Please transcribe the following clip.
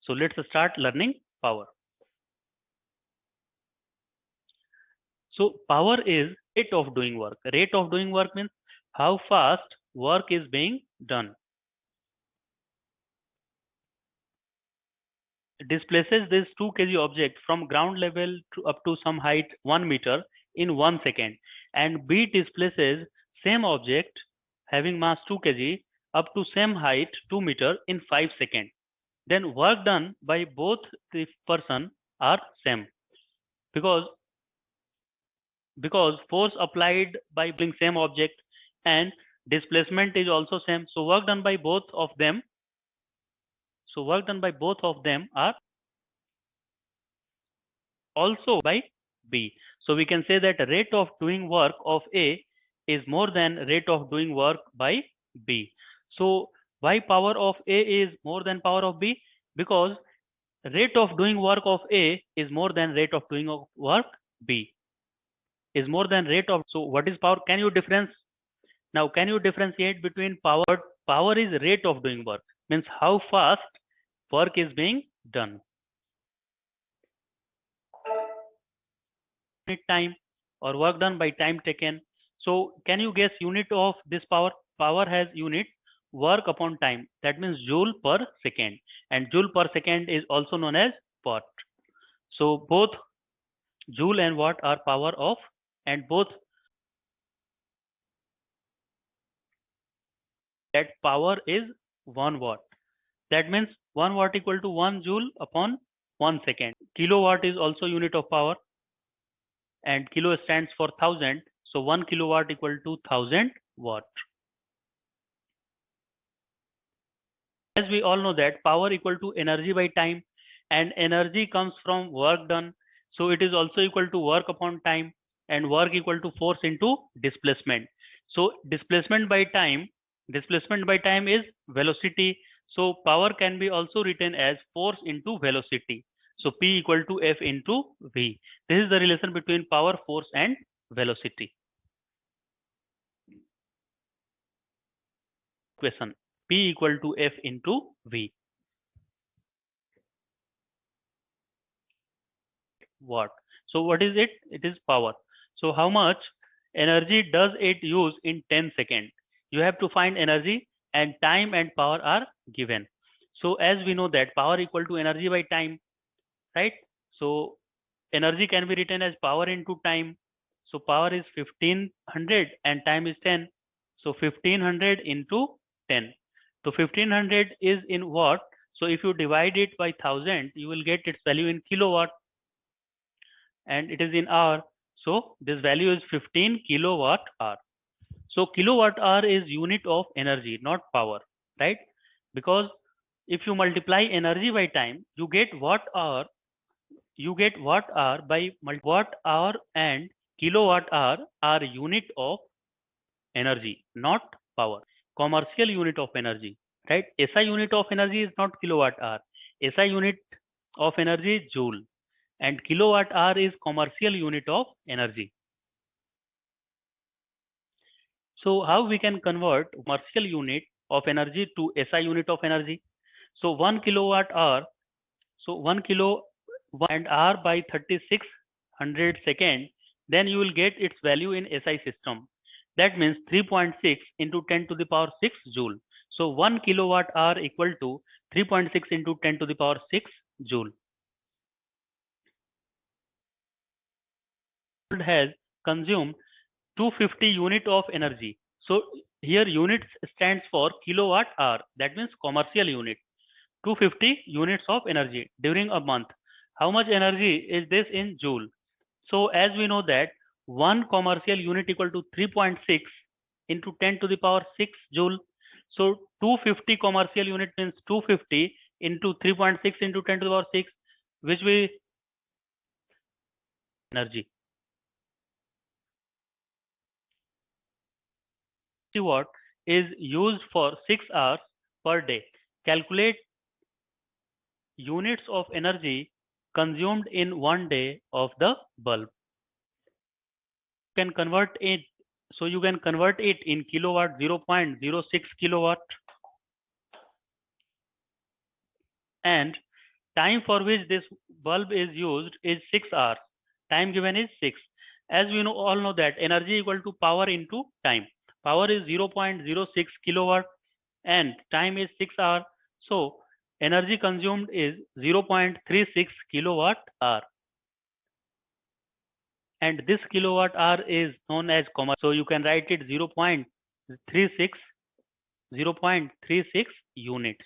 So let's start learning power. So power is rate of doing work. Rate of doing work means how fast work is being done. Displaces this 2 kg object from ground level to up to some height 1 meter in 1 second, and B displaces same object having mass 2 kg up to same height 2 meter in 5 seconds. Then work done by both the person are same because force applied by pulling same object and displacement is also same. So work done by both of them. Are also by B. So we can say that rate of doing work of A is more than rate of doing work by B. So why power of A is more than power of B? Because rate of doing work of A is more than rate of doing work B is more than rate of. So what is power? Can you differentiate between power? Power is rate of doing work, means how fast work is being done. Time or work done by time taken. So can you guess unit of this power? Power has unit work upon time. That means joule per second, and joule per second is also known as watt. So both joule and watt are power of, and both that power is 1 watt. That means 1 watt equal to 1 joule upon 1 second. Kilowatt is also unit of power, and kilo stands for 1000. So 1 kilowatt equal to 1000 watt. As we all know that power equal to energy by time, and energy comes from work done. So it is also equal to work upon time, and work equal to force into displacement. So displacement by time is velocity. So power can be also written as force into velocity. So P equal to F into V. This is the relation between power, force and velocity. Question: P equal to F into V. Watt. So what is it? It is power. So how much energy does it use in 10 seconds? You have to find energy, and time and power are given. So as we know that power equal to energy by time, right? So energy can be written as power into time. So power is 1500 and time is 10. So 1500 into 10. So 1500 is in watt. So if you divide it by 1000, you will get its value in kilowatt, and it is in hour. So this value is 15 kilowatt hour. So kilowatt hour is unit of energy, not power, right? Because if you multiply energy by time, you get watt hour. You get watt hour by watt hour, and kilowatt hour are unit of energy, not power. Commercial unit of energy, right? SI unit of energy is not kilowatt hour. SI unit of energy is joule, and kilowatt hour is commercial unit of energy. So how we can convert commercial unit of energy to SI unit of energy? So 1 kilowatt hour, so 1 kilo and hour by 3600 second, then you will get its value in SI system. That means 3.6 into 10 to the power 6 joule. So 1 kilowatt hour equal to 3.6 into 10 to the power 6 joule. Has consumed 250 unit of energy. So here units stands for kilowatt hour. That means commercial unit. 250 units of energy during a month. How much energy is this in joule? So as we know that 1 commercial unit equal to 3.6 into 10 to the power 6 joule. So 250 commercial unit means 250 into 3.6 into 10 to the power 6, which we energy. Watt is used for 6 hours per day. Calculate units of energy consumed in 1 day of the bulb. You can convert it. So you can convert it in kilowatt, 0.06 kilowatt, and Time for which this bulb is used is 6 hours. Time given is 6. As we all know that energy equal to power into time. Power is 0.06 kilowatt and time is 6 hours. So energy consumed is 0.36 kilowatt hour. And this kilowatt hour is known as commercial. So you can write it 0.36 units.